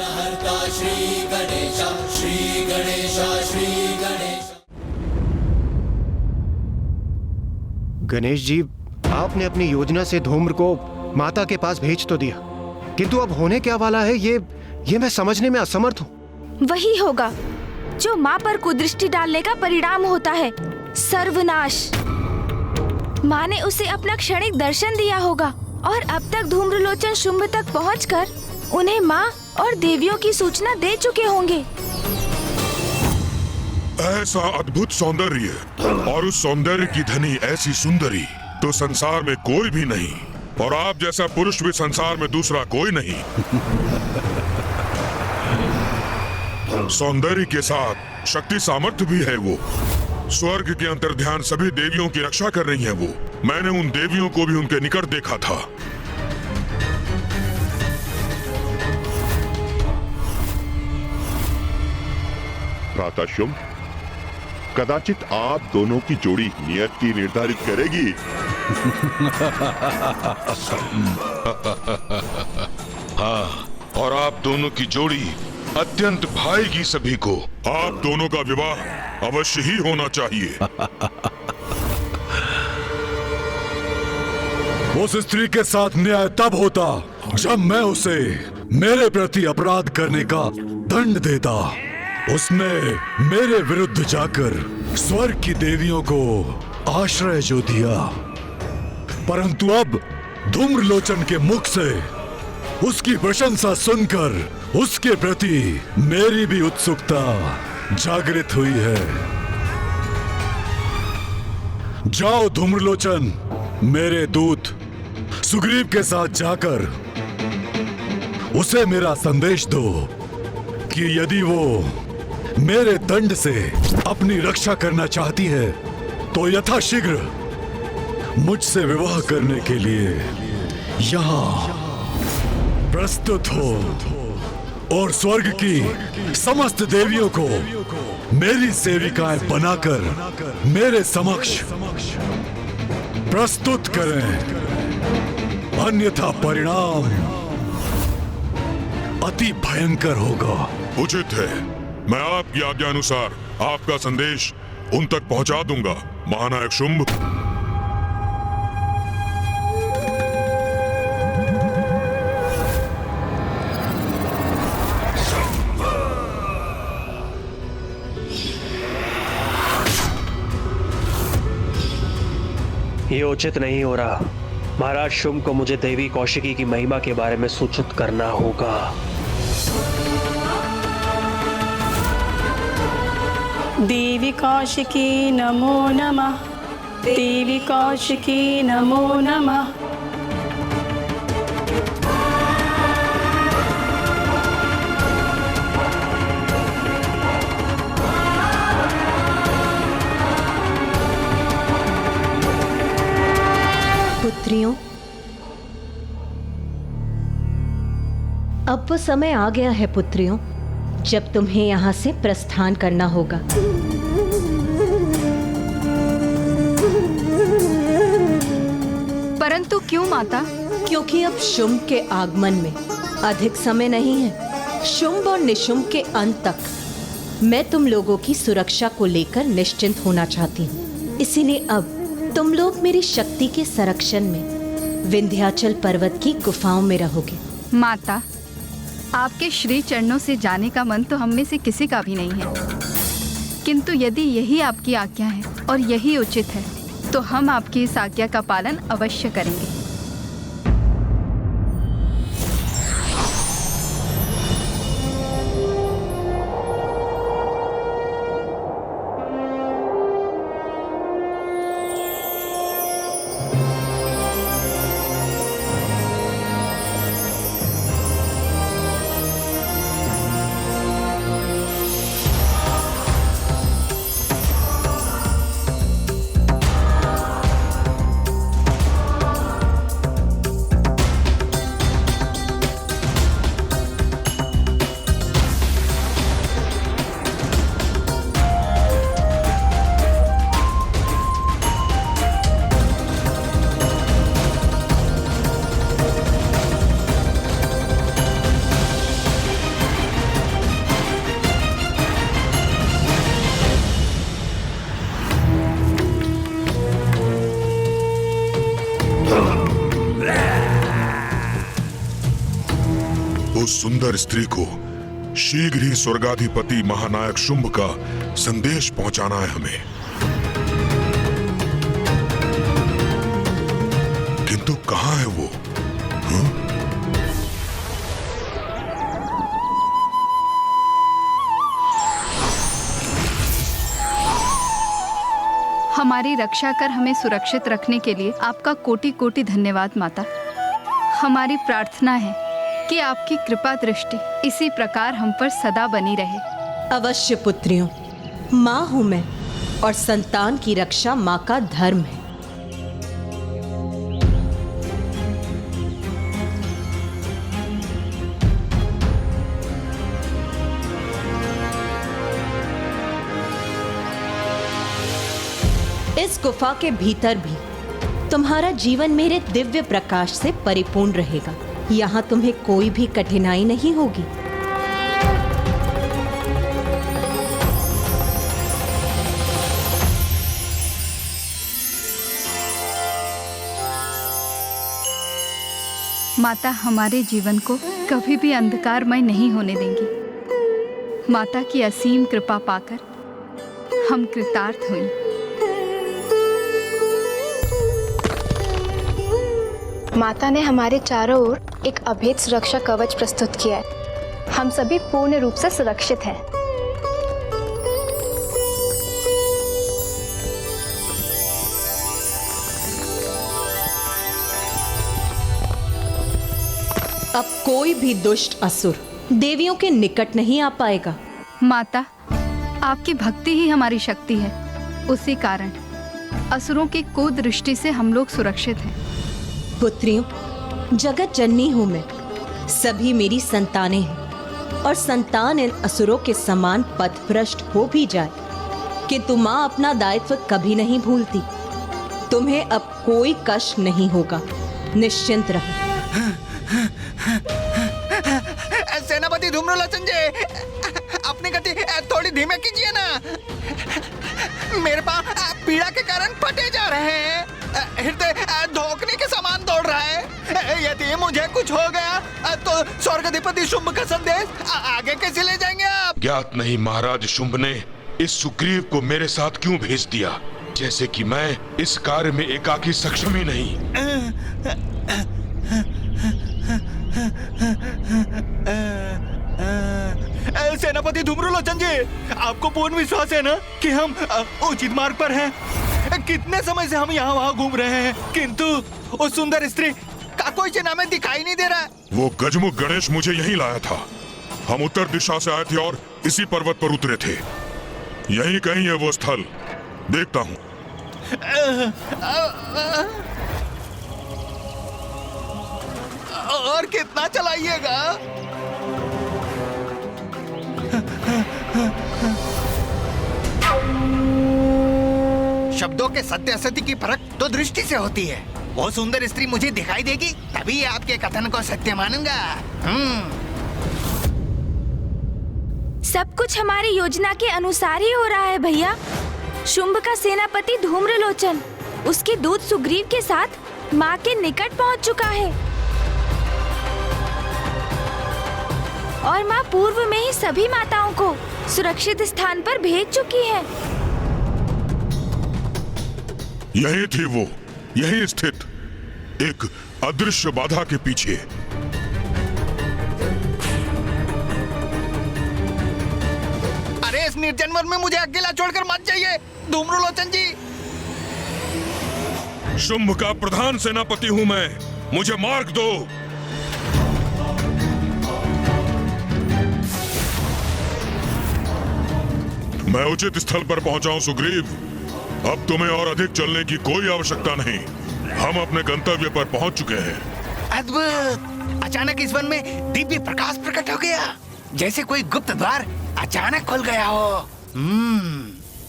विघ्नहर्ता श्री गणेश, श्री गणेश, श्री गणेश। गणेश जी, आपने अपनी योजना से धूम्र को माता के पास भेज तो दिया, किंतु अब होने क्या वाला है ये मैं समझने में असमर्थ हूँ। वही होगा जो माँ पर कुदृष्टि डालने का परिणाम होता है, सर्वनाश। माँ ने उसे अपना क्षणिक दर्शन दिया होगा और अब तक धूम्रलोचन शुंभ तक पहुंचकर उन्हें माँ और देवियों की सूचना दे चुके होंगे। ऐसा अद्भुत सौंदर्य और उस सौंदर्य की धनी ऐसी सुंदरी तो संसार में कोई भी नहीं, और आप जैसा पुरुष भी संसार में दूसरा कोई नहीं। सौंदर्य के साथ शक्ति सामर्थ्य भी है वो। स्वर्ग के अंतर्ध्यान सभी देवियों की रक्षा कर रही है वो। मैंने उन देवियों को भी उनके निकट देखा था। भ्राता शुंभ, कदाचित आप दोनों की जोड़ी नियति निर्धारित करेगी। हाँ, और आप दोनों की जोड़ी अत्यंत भाएगी सभी को। आप दोनों का विवाह अवश्य ही होना चाहिए। उस स्त्री के साथ न्याय तब होता जब मैं उसे मेरे प्रति अपराध करने का दंड देता। उसने मेरे विरुद्ध जाकर स्वर्ग की देवियों को आश्रय जो दिया, परंतु अब धूम्रलोचन के मुख से उसकी प्रशंसा सुनकर उसके प्रति मेरी भी उत्सुकता जागृत हुई है। जाओ धूम्रलोचन, मेरे दूत सुग्रीव के साथ जाकर उसे मेरा संदेश दो कि यदि वो मेरे दंड से अपनी रक्षा करना चाहती है तो यथाशीघ्र मुझसे विवाह करने के लिए यहाँ प्रस्तुत हो और स्वर्ग की समस्त देवियों को मेरी सेविकाएं बनाकर मेरे समक्ष प्रस्तुत करें, अन्यथा परिणाम अति भयंकर होगा। उचित है, मैं आपकी आज्ञा अनुसार आपका संदेश उन तक पहुंचा दूंगा, महानायक शुंभ। ये उचित नहीं हो रहा। महाराज शुंभ को मुझे देवी कौशिकी की महिमा के बारे में सूचित करना होगा। देवी कौशिकी नमो नमः, देवी कौशिकी नमो नमः। पुत्रियों, अब वो समय आ गया है पुत्रियों जब तुम्हें यहाँ से प्रस्थान करना होगा। परंतु क्यों माता? क्योंकि अब शुंभ के आगमन में अधिक समय नहीं है। शुंभ और निशुंभ के अंत तक मैं तुम लोगों की सुरक्षा को लेकर निश्चिंत होना चाहती हूँ। इसीलिए अब तुम लोग मेरी शक्ति के संरक्षण में विंध्याचल पर्वत की गुफाओं में रहोगे। माता, आपके श्री चरणों से जाने का मन तो हम में से किसी का भी नहीं है, किंतु यदि यही आपकी आज्ञा है और यही उचित है तो हम आपकी इस आज्ञा का पालन अवश्य करेंगे। सुंदर स्त्री को शीघ्र ही स्वर्गाधिपति महानायक शुंभ का संदेश पहुंचाना है हमें। किंतु कहाँ है वो? हमारी रक्षा कर हमें सुरक्षित रखने के लिए आपका कोटि कोटि धन्यवाद माता। हमारी प्रार्थना है कि आपकी कृपा दृष्टि इसी प्रकार हम पर सदा बनी रहे। अवश्य पुत्रियों, माँ हूं मैं और संतान की रक्षा माँ का धर्म है। इस गुफा के भीतर भी तुम्हारा जीवन मेरे दिव्य प्रकाश से परिपूर्ण रहेगा। यहाँ तुम्हें कोई भी कठिनाई नहीं होगी। माता हमारे जीवन को कभी भी अंधकारमय नहीं होने देंगी। माता की असीम कृपा पाकर हम कृतार्थ हुई। माता ने हमारे चारों ओर एक अभेद सुरक्षा कवच प्रस्तुत किया है। हम सभी पूर्ण रूप से सुरक्षित हैं। अब कोई भी दुष्ट असुर देवियों के निकट नहीं आ पाएगा। माता, आपकी भक्ति ही हमारी शक्ति है। उसी कारण असुरों की कुदृष्टि से हम लोग सुरक्षित हैं। पुत्रियों, जगत जननी हूं मैं, सभी मेरी संतानें हैं और संतान इन असुरों के समान पथभ्रष्ट हो भी जाए किंतु माँ अपना दायित्व कभी नहीं भूलती। तुम्हें अब कोई कष्ट नहीं होगा, निश्चिंत रहो। सेनापति धूम्रलोचन जी, अपनी गति थोड़ी धीमे कीजिए ना। मेरे पाँव पीड़ा के कारण फटे जा रहे हैं। हृदय धोखने के समान दौड़ रहा है। यदि मुझे कुछ हो गया तो स्वर्गाधिपति शुंभ का संदेश आगे कैसे ले जाएंगे आप? ज्ञात नहीं महाराज शुंभ ने इस सुग्रीव को मेरे साथ क्यों भेज दिया, जैसे कि मैं इस कार्य में एकाकी सक्षम ही नहीं। सेनापति धूम्रलोचन जी, आपको पूर्ण विश्वास है ना कि हम उचित मार्ग पर हैं? कितने समय से हम यहाँ वहाँ घूम रहे हैं किंतु उस सुंदर स्त्री का कोई चिन्ह हमें दिखाई नहीं दे रहा। वो गजमुख गणेश मुझे यहीं लाया था। हम उत्तर दिशा से आए थे और इसी पर्वत पर उतरे थे। यहीं कहीं है वो स्थल, देखता हूँ। और कितना चलाइएगा? शब्दों के सत्य असत्य की परख तो दृष्टि से होती है। वो सुंदर स्त्री मुझे दिखाई देगी तभी आपके कथन को सत्य मानूंगा। सब कुछ हमारी योजना के अनुसार ही हो रहा है भैया। शुंभ का सेनापति धूम्रलोचन उसके दूत सुग्रीव के साथ माँ के निकट पहुँच चुका है और माँ पूर्व में ही सभी माताओं को सुरक्षित स्थान पर भेज चुकी है। यही थी वो, यही स्थित एक अदृश्य बाधा के पीछे। अरे इस निर्जन वन में मुझे अकेला छोड़कर मत जाइए धूम्रलोचन जी। शुंभ का प्रधान सेनापति हूं मैं, मुझे मार्ग दो। मैं उचित स्थल पर पहुंचा हूं सुग्रीव। अब तुम्हें और अधिक चलने की कोई आवश्यकता नहीं। हम अपने गंतव्य पर पहुंच चुके हैं। अद्भुत! अचानक इस वन में दिव्य प्रकाश प्रकट हो गया, जैसे कोई गुप्त द्वार अचानक खुल गया हो।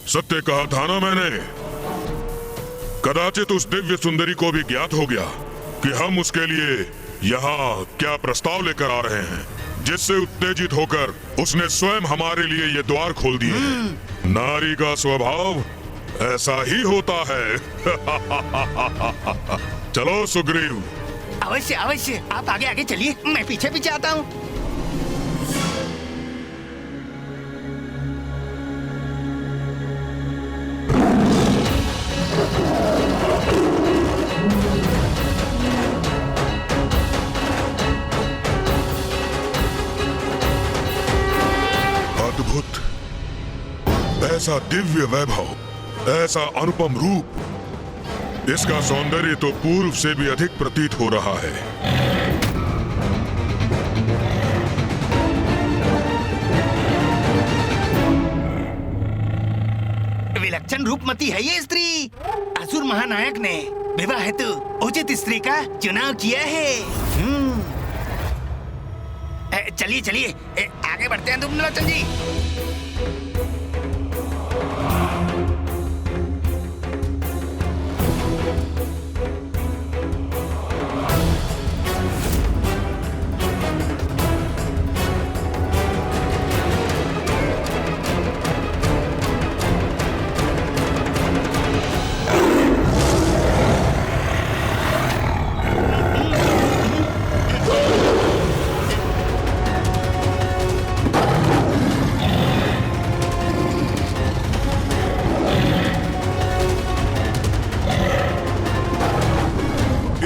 सत्य कहा था ना मैंने। कदाचित उस दिव्य सुंदरी को भी ज्ञात हो गया कि हम उसके लिए यहाँ क्या प्रस्ताव लेकर आ रहे हैं, जिससे उत्तेजित होकर उसने स्वयं हमारे लिए ये द्वार खोल दिए। नारी का स्वभाव ऐसा ही होता है। चलो सुग्रीव। अवश्य अवश्य, आप आगे आगे चलिए, मैं पीछे पीछे आता हूँ। अद्भुत, ऐसा दिव्य वैभव, ऐसा अनुपम रूप, इसका सौंदर्य तो पूर्व से भी अधिक प्रतीत हो रहा है। विलक्षण रूपमती है ये स्त्री। असुर महानायक ने विवाह हेतु उचित स्त्री का चुनाव किया है। चलिए चलिए आगे बढ़ते हैं धूम्रलोचन जी।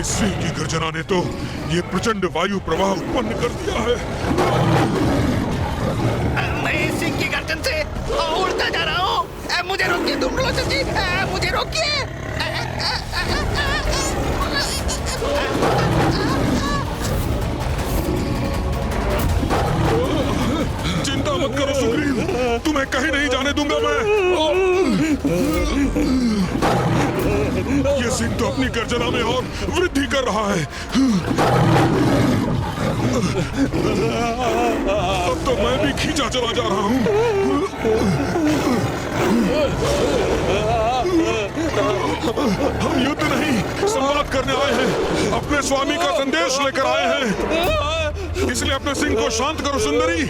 सिंह की गर्जना ने तो ये प्रचंड वायु प्रवाह उत्पन्न कर दिया है। मैं सिंह की गर्जन से उड़ता जा रहा हूँ। मुझे रोकिए धूम्रलोचन जी, मुझे रोकिए। चिंता मत करो सुग्रीव, तुम्हें कहीं नहीं जाने दूंगा मैं। ये सिंह तो अपनी गर्जना में और वृद्धि कर रहा है। अब तो मैं भी खींचा चला जा रहा हूँ। हम युद्ध नहीं संवाद करने आए हैं, अपने स्वामी का संदेश लेकर आए हैं। इसलिए अपने सिंह को शांत करो सुंदरी।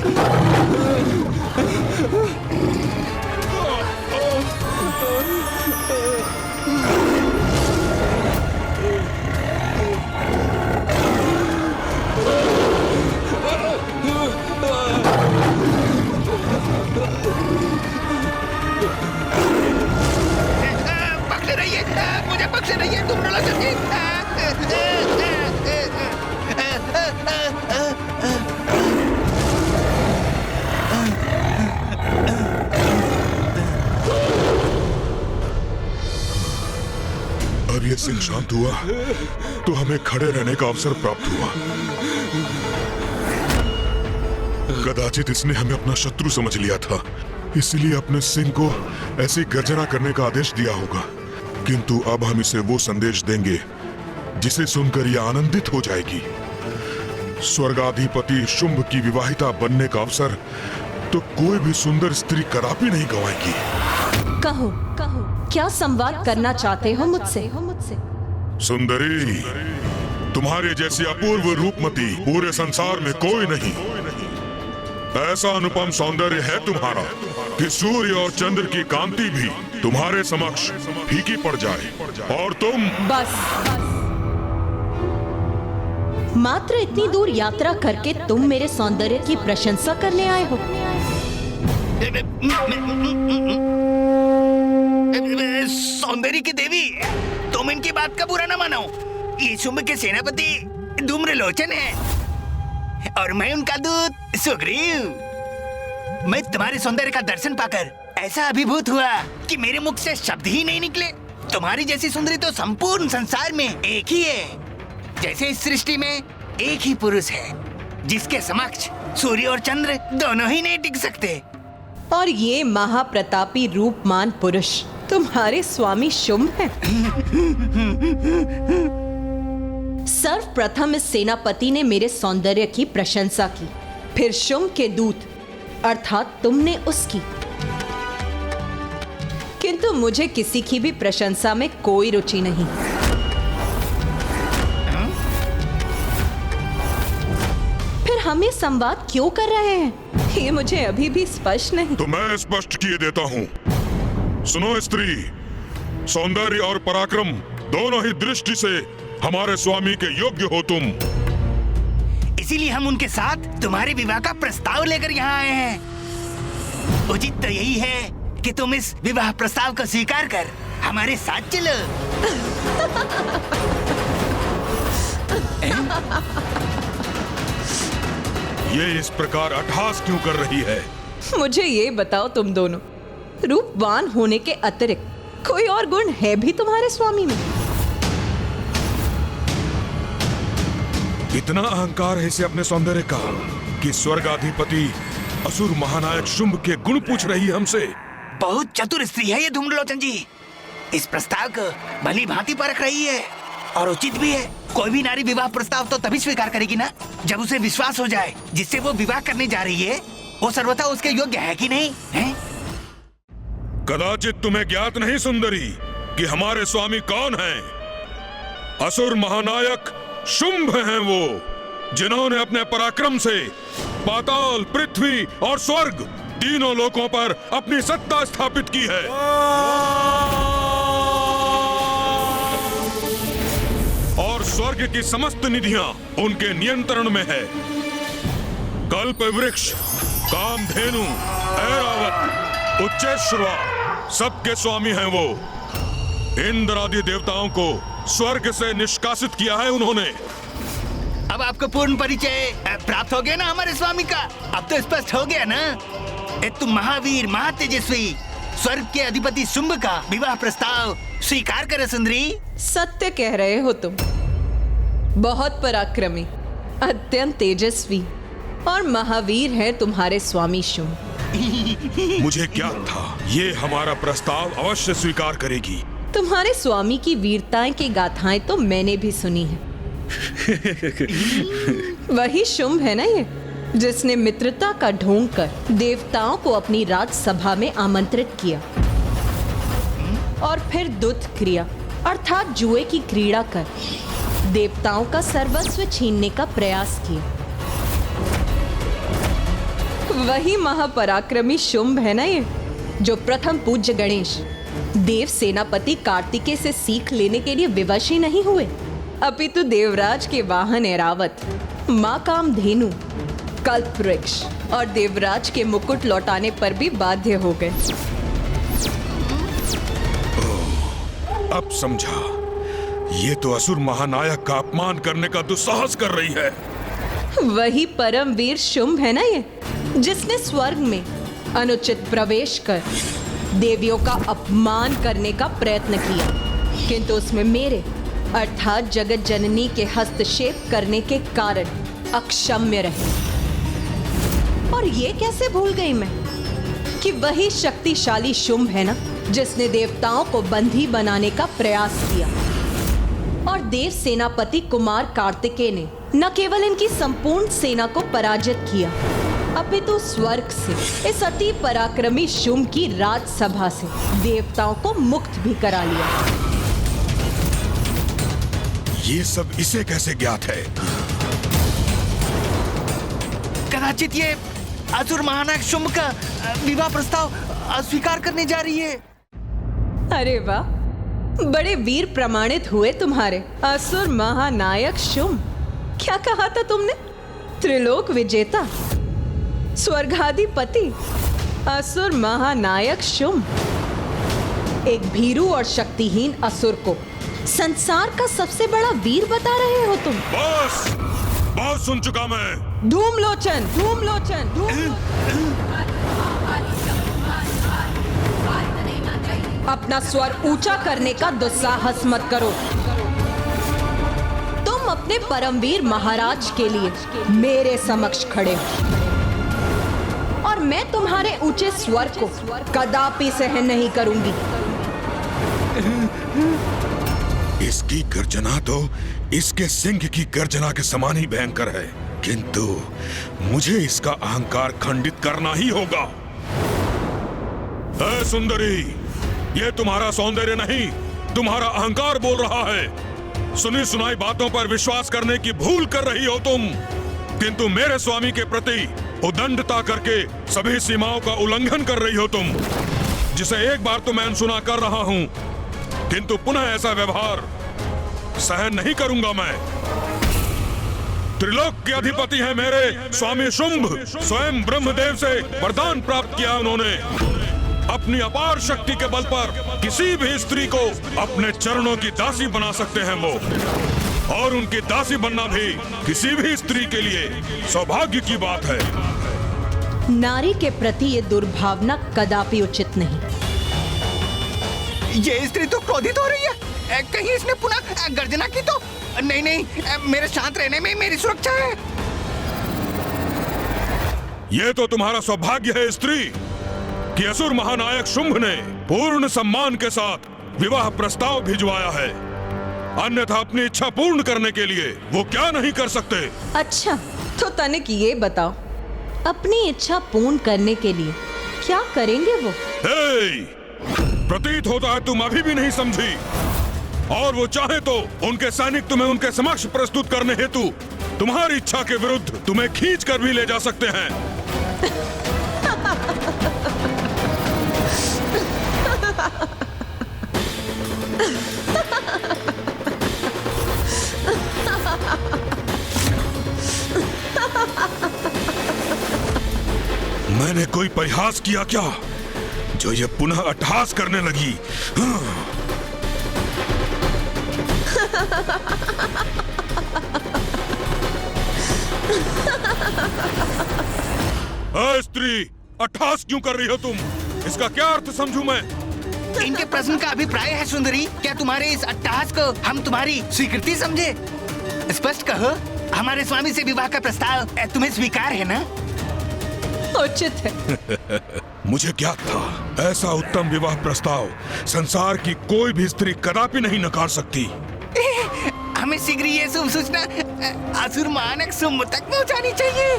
पकड़े रहिए, मुझे पकड़े रहिए धूम्रलोचन जी। अब ये सिंह शांत हुआ तो हमें खड़े रहने का अवसर प्राप्त हुआ। कदाचित इसने हमें अपना शत्रु समझ लिया था, इसलिए अपने सिंह को ऐसी गर्जना करने का आदेश दिया होगा। किंतु अब हम इसे वो संदेश देंगे जिसे सुनकर यह आनंदित हो जाएगी। स्वर्गाधिपति शुंभ की विवाहिता बनने का अवसर तो कोई भी सुंदर स्त्री कदापि नहीं गंवाएगी। कहो कहो, क्या संवाद करना चाहते हो मुझसे? सुंदरी, तुम्हारे जैसी अपूर्व रूपमती पूरे संसार में कोई नहीं। ऐसा अनुपम सौंदर्य है तुम्हारा कि सूर्य और चंद्र की कांति भी तुम्हारे समक्ष फीकी पड़ जाए, और तुम बस मात्र इतनी दूर यात्रा करके तुम मेरे सौंदर्य की प्रशंसा करने आए हो। सौंदर्य की देवी, तुम इनकी बात का बुरा न मानो। ये शुंभ के सेनापति धूम्रलोचन है और मैं उनका दूत सुग्रीव। मैं तुम्हारे सौंदर्य का दर्शन पाकर ऐसा अभिभूत हुआ कि मेरे मुख से शब्द ही नहीं निकले। तुम्हारी जैसी सुंदरी तो संपूर्ण संसार में एक ही है। जैसे इस सृष्टि में एक ही पुरुष है जिसके समक्ष सूर्य और चंद्र दोनों ही नहीं टिक सकते। और ये महाप्रतापी रूपमान पुरुष तुम्हारे स्वामी शुंभ हैं। सर्वप्रथम इस सेनापति ने मेरे सौंदर्य की प्रशंसा की, फिर शुंभ के दूत अर्थात तुमने उसकी। किंतु मुझे किसी की भी प्रशंसा में कोई रुचि नहीं। फिर हम ये संवाद क्यों कर रहे हैं, ये मुझे अभी भी स्पष्ट नहीं। तो मैं स्पष्ट किए देता हूँ। सुनो स्त्री, सौंदर्य और पराक्रम दोनों ही दृष्टि से हमारे स्वामी के योग्य हो तुम। इसीलिए हम उनके साथ तुम्हारे विवाह का प्रस्ताव लेकर यहाँ आए हैं। उचित तो यही है कि तुम इस विवाह प्रस्ताव को स्वीकार कर हमारे साथ चलो। ये इस प्रकार अट्टहास क्यों कर रही है? मुझे ये बताओ तुम दोनों, रूपवान होने के अतिरिक्त कोई और गुण है भी तुम्हारे स्वामी में? इतना अहंकार है इसे अपने सौंदर्य का कि स्वर्गाधिपति असुर महानायक शुंभ के गुण पूछ रही है हमसे। बहुत चतुर स्त्री है ये धूम्रलोचन जी। इस प्रस्ताव को भली भांति परख रही है और उचित भी है। कोई भी नारी विवाह प्रस्ताव तो तभी स्वीकार करेगी ना जब उसे विश्वास हो जाए जिससे वो विवाह करने जा रही है वो सर्वथा उसके योग्य है कि नहीं है? कदाचित तुम्हें ज्ञात नहीं सुंदरी कि हमारे स्वामी कौन हैं? असुर महानायक शुंभ हैं वो, जिन्होंने अपने पराक्रम से पाताल, पृथ्वी और स्वर्ग तीनों लोकों पर अपनी सत्ता स्थापित की है। और स्वर्ग की समस्त निधियां उनके नियंत्रण में है। कल्प वृक्ष, कामधेनु, ऐरावत, उच्चैश्रवा सबके स्वामी हैं वो। इंद्र आदि देवताओं को स्वर्ग से निष्कासित किया है उन्होंने। अब आपको पूर्ण परिचय प्राप्त हो गया ना हमारे स्वामी का? अब तो स्पष्ट हो गया ना? तुम महावीर, महातेजस्वी स्वर्ग के अधिपति शुंभ का विवाह प्रस्ताव स्वीकार करे सुंदरी। सत्य कह रहे हो तुम। बहुत पराक्रमी, अत्यंत तेजस्वी और महावीर है तुम्हारे स्वामी शुंभ। मुझे क्या था ये हमारा प्रस्ताव अवश्य स्वीकार करेगी। तुम्हारे स्वामी की वीरताएं की गाथाएं तो मैंने भी सुनी है। वही शुंभ है ना ये, जिसने मित्रता का ढोंग कर देवताओं को अपनी राजसभा में आमंत्रित किया और फिर दुष्ट क्रिया अर्थात जुए की क्रीड़ा कर देवताओं का सर्वस्व छीनने का प्रयास किया। वही महापराक्रमी शुंभ है ना ये, जो प्रथम पूज्य गणेश देव सेनापति कार्तिकेय से सीख लेने के लिए विवश ही नहीं हुए, अपितु देवराज के वाहन ऐरावत, मां कामधेनु, कल्पवृक्ष और देवराज के मुकुट लौटाने पर भी बाध्य हो गए। अब समझा, ये तो असुर महानायक का अपमान करने का दुस्साहस कर रही है। वही परमवीर शुंभ है ना ये, जिसने स्वर्ग में अनुचित प्रवेश कर देवियों का अपमान करने का प्रयत्न किया, किंतु उसमें मेरे अर्थात जगत जननी के हस्तक्षेप करने के कारण अक्षम्य रहे। और ये कैसे भूल गई मैं कि वही शक्तिशाली शुंभ है ना, जिसने देवताओं को बंधी बनाने का प्रयास किया और देव सेनापति कुमार कार्तिकेय ने न केवल इनकी संपूर्ण सेना को पराजित किया, अपितु स्वर्ग से इस अति पराक्रमी शुंभ की राजसभा से देवताओं को मुक्त भी करा लिया। ये सब इसे कैसे ज्ञात है? कदाचित ये असुर महानायक शुंभ का विवाह प्रस्ताव अस्वीकार करने जा रही है। अरे वाह, बड़े वीर प्रमाणित हुए तुम्हारे असुर महानायक शुंभ। क्या कहा था तुमने? त्रिलोक विजेता, स्वर्गाधिपति, असुर महानायक शुंभ। एक भीरू और शक्तिहीन असुर को संसार का सबसे बड़ा वीर बता रहे हो तुम। बस, बहुत सुन चुका मैं। धूम्रलोचन, धूम्रलोचन, अपना स्वर ऊंचा करने का दुस्साहस मत करो। तुम अपने परमवीर महाराज के लिए मेरे समक्ष खड़े हो और मैं तुम्हारे ऊंचे स्वर को कदापि सहन नहीं करूंगी। इसकी गर्जना तो इसके सिंह की गर्जना के समान ही भयंकर है, किंतु मुझे इसका अहंकार खंडित करना ही होगा। ऐ सुंदरी, ये तुम्हारा सौंदर्य नहीं, तुम्हारा अहंकार बोल रहा है। सुनी सुनाई बातों पर विश्वास करने की भूल कर रही हो तुम, किंतु मेरे स्वामी के प्रति उदंडता करके सभी सीमाओं का उल्लंघन कर रही हो तुम, जिसे एक बार तो मैं अनसुना कर रहा हूं, किंतु पुनः ऐसा व्यवहार सहन नहीं करूंगा मैं। त्रिलोक के अधिपति हैं मेरे स्वामी शुंभ। स्वयं ब्रह्मदेव से वरदान प्राप्त किया उन्होंने। अपनी अपार शक्ति के बल पर किसी भी स्त्री को अपने चरणों की दासी बना सकते हैं वो, और उनकी दासी बनना भी किसी भी स्त्री के लिए सौभाग्य की बात है। नारी के प्रति ये दुर्भावना कदापि उचित नहीं। ये स्त्री तो क्रोधित हो रही है। कहीं इसने पुनः गर्जना की तो? नहीं नहीं, मेरे शांत रहने में मेरी सुरक्षा है। ये तो तुम्हारा सौभाग्य है स्त्री कि असुर महानायक शुंभ ने पूर्ण सम्मान के साथ विवाह प्रस्ताव भिजवाया है, अन्यथा अपनी इच्छा पूर्ण करने के लिए वो क्या नहीं कर सकते। अच्छा, तो तनिक ये बताओ, अपनी इच्छा पूर्ण करने के लिए क्या करेंगे वो? प्रतीत होता है तुम अभी भी नहीं समझी, और वो चाहे तो उनके सैनिक तुम्हें उनके समक्ष प्रस्तुत करने हेतु तुम्हारी इच्छा के विरुद्ध तुम्हें खींच कर भी ले जा सकते हैं। मैंने कोई परिहास किया क्या जो ये पुनः अट्टहास करने लगी? स्त्री, अट्टहास क्यों कर रही हो तुम? इसका क्या अर्थ समझूं मैं? इनके प्रश्न का अभिप्राय है सुंदरी, क्या तुम्हारे इस अट्टहास को हम तुम्हारी स्वीकृति समझे? स्पष्ट कहो, हमारे स्वामी से विवाह का प्रस्ताव तुम्हें स्वीकार है ना? उचित है। मुझे ज्ञात था ऐसा उत्तम विवाह प्रस्ताव संसार की कोई भी स्त्री कदापि नहीं नकार सकती। हमें शीघ्र ये शुभ सूचना असुर महानायक शुंभ तक पहुंचानी चाहिए।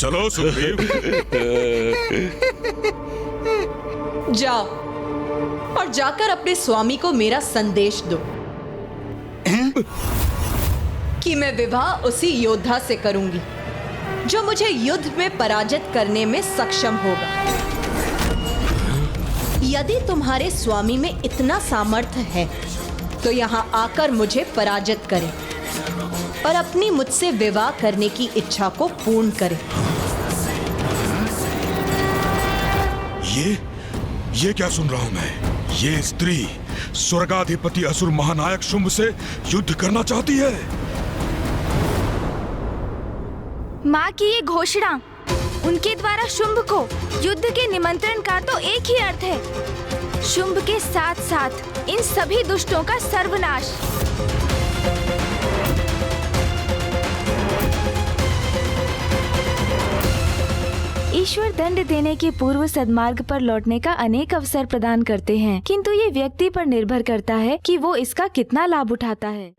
चलो सुग्रीव। जाओ और जाकर अपने स्वामी को मेरा संदेश दो कि मैं विवाह उसी योद्धा से करूंगी जो मुझे युद्ध में पराजित करने में सक्षम होगा। यदि तुम्हारे स्वामी में इतना सामर्थ्य है तो यहाँ आकर मुझे पराजित करें और अपनी मुझसे विवाह करने की इच्छा को पूर्ण करें। ये क्या सुन रहा हूं मैं? ये स्त्री स्वर्गाधिपति असुर महानायक शुंभ से युद्ध करना चाहती है। माँ की ये घोषणा, उनके द्वारा शुंभ को युद्ध के निमंत्रण का तो एक ही अर्थ है, शुंभ के साथ साथ इन सभी दुष्टों का सर्वनाश। ईश्वर दंड देने के पूर्व सद्मार्ग पर लौटने का अनेक अवसर प्रदान करते हैं, किंतु ये व्यक्ति पर निर्भर करता है कि वो इसका कितना लाभ उठाता है।